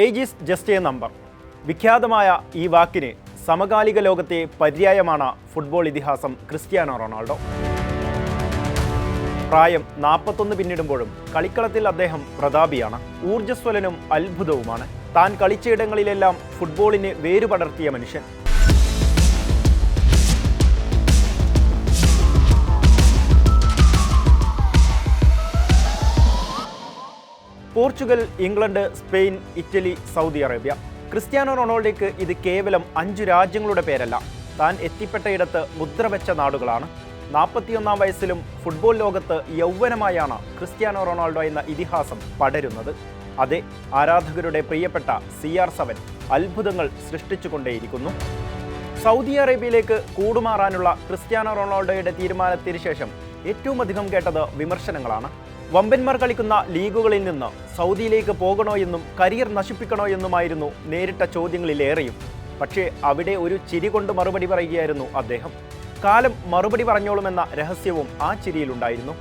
Age is just a number. വിഖ്യാതമായ ഈ വാക്കിന് സമകാലിക ലോകത്തെ പര്യായമാണ് ഫുട്ബോൾ ഇതിഹാസം ക്രിസ്ത്യാനോ റൊണാൾഡോ. പ്രായം 41 പിന്നിടുമ്പോഴും കളിക്കളത്തിൽ അദ്ദേഹം പ്രതാപിയാണ്, ഊർജ്ജസ്വലനും അത്ഭുതവുമാണ്. താൻ കളിച്ചയിടങ്ങളിലെല്ലാം ഫുട്ബോളിന് വേരുപടർത്തിയ മനുഷ്യൻ. Portugal, England, Spain, Italy, Saudi Arabia. Cristiano റൊണാൾഡോയ്ക്ക് ഇത് കേവലം 5 രാജ്യങ്ങളുടെ പേരല്ല, താൻ എത്തിപ്പെട്ടയിടത്ത് മുദ്രവെച്ച നാടുകളാണ്. 41 വയസ്സിലും ഫുട്ബോൾ ലോകത്ത് യൗവനമായാണ് ക്രിസ്ത്യാനോ റൊണാൾഡോ എന്ന ഇതിഹാസം പടരുന്നത്. അതെ, ആരാധകരുടെ പ്രിയപ്പെട്ട CR7 അത്ഭുതങ്ങൾ സൃഷ്ടിച്ചുകൊണ്ടേയിരിക്കുന്നു. സൗദി അറേബ്യയിലേക്ക് കൂടുമാറാനുള്ള ക്രിസ്ത്യാനോ റൊണാൾഡോയുടെ തീരുമാനത്തിന് ശേഷം ഏറ്റവും അധികം കേട്ടത് വിമർശനങ്ങളാണ്. വമ്പന്മാർ കളിക്കുന്ന ലീഗുകളിൽ നിന്ന് സൗദിയിലേക്ക് പോകണോ എന്നും കരിയർ നശിപ്പിക്കണോ എന്നുമായിരുന്നു നേരിട്ട ചോദ്യങ്ങളിലേറെയും. പക്ഷേ അവിടെ ഒരു ചിരി കൊണ്ട് മറുപടി പറയുകയായിരുന്നു അദ്ദേഹം. കാലം മറുപടി പറഞ്ഞോളുമെന്ന രഹസ്യവും ആ ചിരിയിലുണ്ടായിരുന്നു.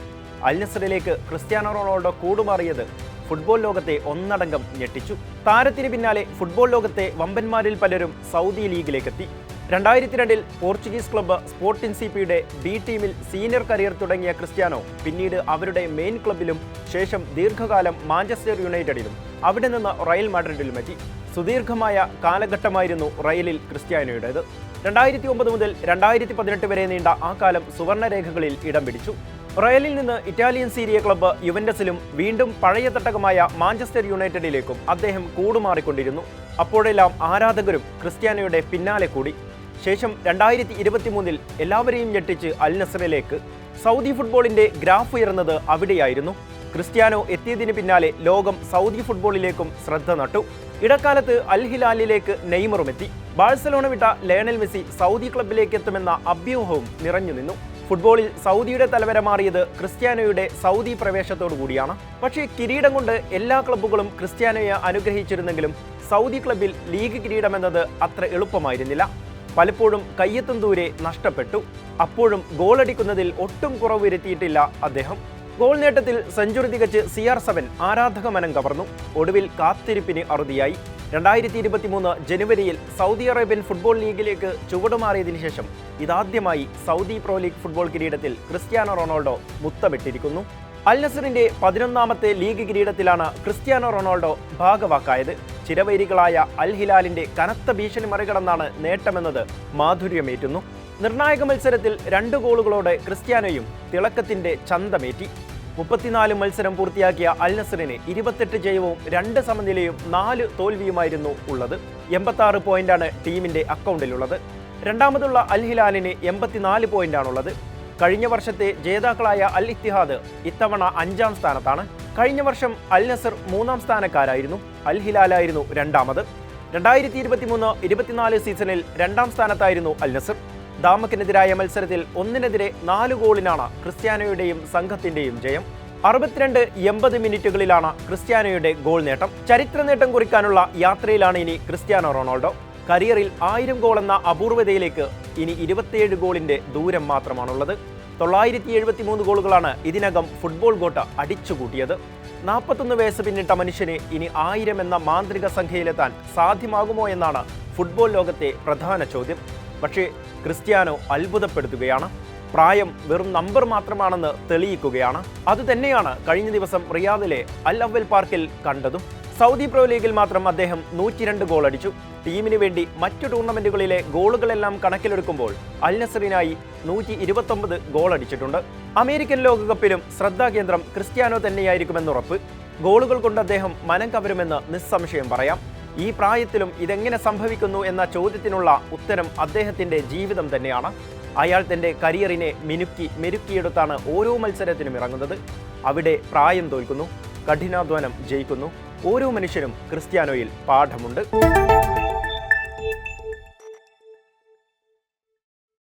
അൽ നസ്റിലേക്ക് ക്രിസ്ത്യാനോ റൊണാൾഡോ കൂടുമാറിയത് ഫുട്ബോൾ ലോകത്തെ ഒന്നടങ്കം ഞെട്ടിച്ചു. താരത്തിന് പിന്നാലെ ഫുട്ബോൾ ലോകത്തെ വമ്പന്മാരിൽ പലരും സൗദി ലീഗിലേക്കെത്തി. 2002 പോർച്ചുഗീസ് ക്ലബ്ബ് സ്പോർട്ടിംഗ് സിപിയുടെ ബി ടീമിൽ സീനിയർ കരിയർ തുടങ്ങിയ ക്രിസ്ത്യാനോ പിന്നീട് അവരുടെ മെയിൻ ക്ലബ്ബിലും ശേഷം ദീർഘകാലം മാഞ്ചസ്റ്റർ യുണൈറ്റഡിലും അവിടെ നിന്ന് റയൽ മാഡ്രിഡിലും എത്തി. സുദീർഘമായ കാലഘട്ടമായിരുന്നു റയലിൽ ക്രിസ്ത്യാനോയുടേത്. 2009 മുതൽ 2018 വരെ നീണ്ട ആ കാലം സുവർണരേഖകളിൽ ഇടം പിടിച്ചു. റയലിൽ നിന്ന് ഇറ്റാലിയൻ സീരിയ ക്ലബ്ബ് യുവന്റസിലും വീണ്ടും പഴയ തട്ടകമായ മാഞ്ചസ്റ്റർ യുണൈറ്റഡിലേക്കും അദ്ദേഹം കൂടുമാറിക്കൊണ്ടിരുന്നു. അപ്പോഴെല്ലാം ആരാധകരും ക്രിസ്ത്യാനോയുടെ പിന്നാലെ കൂടി. ശേഷം 2023 എല്ലാവരെയും ഞെട്ടിച്ച് അൽ നസ്റിലേക്ക്. സൗദി ഫുട്ബോളിന്റെ ഗ്രാഫ് ഉയർന്നത് അവിടെയായിരുന്നു. ക്രിസ്ത്യാനോ എത്തിയതിന് പിന്നാലെ ലോകം സൗദി ഫുട്ബോളിലേക്കും ശ്രദ്ധ നട്ടു. ഇടക്കാലത്ത് അൽ ഹിലാലിലേക്ക് നെയ്മറും എത്തി. ബാഴ്സലോണ വിട്ട ലയണൽ മെസ്സി സൗദി ക്ലബ്ബിലേക്ക് എത്തുമെന്ന അഭ്യൂഹവും നിറഞ്ഞു നിന്നു. ഫുട്ബോളിൽ സൗദിയുടെ തലവര മാറിയത് ക്രിസ്ത്യാനോയുടെ സൗദി പ്രവേശത്തോടു കൂടിയാണ്. പക്ഷേ കിരീടം കൊണ്ട് എല്ലാ ക്ലബ്ബുകളും ക്രിസ്ത്യാനോയെ അനുഗ്രഹിച്ചിരുന്നെങ്കിലും സൗദി ക്ലബ്ബിൽ ലീഗ് കിരീടമെന്നത് അത്ര എളുപ്പമായിരുന്നില്ല. പലപ്പോഴും കയ്യെത്തും ദൂരെ നഷ്ടപ്പെട്ടു. അപ്പോഴും ഗോളടിക്കുന്നതിൽ ഒട്ടും കുറവ് വരുത്തിയിട്ടില്ല അദ്ദേഹം. ഗോൾ നേട്ടത്തിൽ സെഞ്ചുറി തികച്ച് CR7 ആരാധക മനം കവർന്നു. ഒടുവിൽ കാത്തിരിപ്പിന് അറുതിയായി. 2023 ജനുവരിയിൽ സൗദി അറേബ്യൻ ഫുട്ബോൾ ലീഗിലേക്ക് ചുവടുമാറിയതിനു ശേഷം ഇതാദ്യമായി സൗദി പ്രോ ലീഗ് ഫുട്ബോൾ കിരീടത്തിൽ ക്രിസ്ത്യാനോ റൊണാൾഡോ മുത്തമിട്ടിരിക്കുന്നു. അൽ നസ്റിന്റെ 11ാമത്തെ ലീഗ് കിരീടത്തിലാണ് ക്രിസ്ത്യാനോ റൊണാൾഡോ ഭാഗവാക്കായത്. ചിരവൈരികളായ അൽ ഹിലാലിന്റെ കനത്ത ഭീഷണി മറികടന്നാണ് നേട്ടമെന്നത് മാധുര്യമേറ്റുന്നു. നിർണായക മത്സരത്തിൽ 2 ഗോളുകളോടെ ക്രിസ്ത്യാനോയും തിളക്കത്തിന്റെ ചന്തമേറ്റി. 34 മത്സരം പൂർത്തിയാക്കിയ അൽ നസ്റിന് 28 ജയവും 2 സമനിലയും 4 തോൽവിയുമായിരുന്നു ഉള്ളത്. 86 പോയിന്റാണ് ടീമിന്റെ അക്കൗണ്ടിലുള്ളത്. രണ്ടാമതുള്ള അൽ ഹിലാലിന് 84 പോയിന്റാണുള്ളത്. കഴിഞ്ഞ വർഷത്തെ ജേതാക്കളായ അൽ ഇത്തിഹാദ് ഇത്തവണ 5ാം സ്ഥാനത്താണ്. കഴിഞ്ഞ വർഷം അൽ നസർ 3ാം സ്ഥാനക്കാരായിരുന്നു. അൽ ഹിലാലായിരുന്നു രണ്ടാമത്. 2023-24 സീസണിൽ 2ാം സ്ഥാനത്തായിരുന്നു അൽ നസർ. ദാമക്കിനെതിരായ മത്സരത്തിൽ 1-നെതിരെ 4 ഗോളിനാണ് ക്രിസ്ത്യാനോയുടെയും സംഘത്തിന്റെയും ജയം. 62-80 മിനിറ്റുകളിലാണ് ക്രിസ്ത്യാനോയുടെ ഗോൾ നേട്ടം. ചരിത്ര നേട്ടം കുറിക്കാനുള്ള യാത്രയിലാണ് ഇനി ക്രിസ്ത്യാനോ റൊണാൾഡോ. കരിയറിൽ 1000 ഗോൾ എന്ന അപൂർവതയിലേക്ക് ഇനി 27 ഗോളിന്റെ ദൂരം മാത്രമാണുള്ളത്. 973 ഗോളുകളാണ് ഇതിനകം ഫുട്ബോൾ ഗോട്ട് അടിച്ചുകൂട്ടിയത്. 41 വയസ്സ് പിന്നിട്ട മനുഷ്യന് ഇനി 1000 എന്ന മാന്ത്രിക സംഖ്യയിലെത്താൻ സാധ്യമാകുമോ എന്നാണ് ഫുട്ബോൾ ലോകത്തെ പ്രധാന ചോദ്യം. പക്ഷേ ക്രിസ്ത്യാനോ അത്ഭുതപ്പെടുത്തുകയാണ്. പ്രായം വെറും നമ്പർ മാത്രമാണെന്ന് തെളിയിക്കുകയാണ്. അതുതന്നെയാണ് കഴിഞ്ഞ ദിവസം റിയാദിലെ അൽ അവൽ പാർക്കിൽ കണ്ടതും. സൗദി പ്രോ ലീഗിൽ മാത്രം അദ്ദേഹം 102 ഗോൾ അടിച്ചു. ടീമിന് വേണ്ടി മറ്റു ടൂർണമെന്റുകളിലെ ഗോളുകളെല്ലാം കണക്കിലെടുക്കുമ്പോൾ അൽ നസ്റിനായി 129 ഗോൾ അടിച്ചിട്ടുണ്ട്. അമേരിക്കൻ ലോകകപ്പിലും ശ്രദ്ധാകേന്ദ്രം ക്രിസ്ത്യാനോ തന്നെയായിരിക്കുമെന്നുറപ്പ്. ഗോളുകൾ കൊണ്ട് അദ്ദേഹം മനം കവരുമെന്ന് നിസ്സംശയം പറയാം. ഈ പ്രായത്തിലും ഇതെങ്ങനെ സംഭവിക്കുന്നു എന്ന ചോദ്യത്തിനുള്ള ഉത്തരം അദ്ദേഹത്തിന്റെ ജീവിതം തന്നെയാണ്. അയാൾ തന്റെ കരിയറിനെ മെരുക്കിയെടുത്താണ് ഓരോ മത്സരത്തിനും ഇറങ്ങുന്നത്. അവിടെ പ്രായം തോൽക്കുന്നു, കഠിനാധ്വാനം ജയിക്കുന്നു. ഓരോ മനുഷ്യനും ക്രിസ്ത്യാനോയിൽ പാഠമുണ്ട്.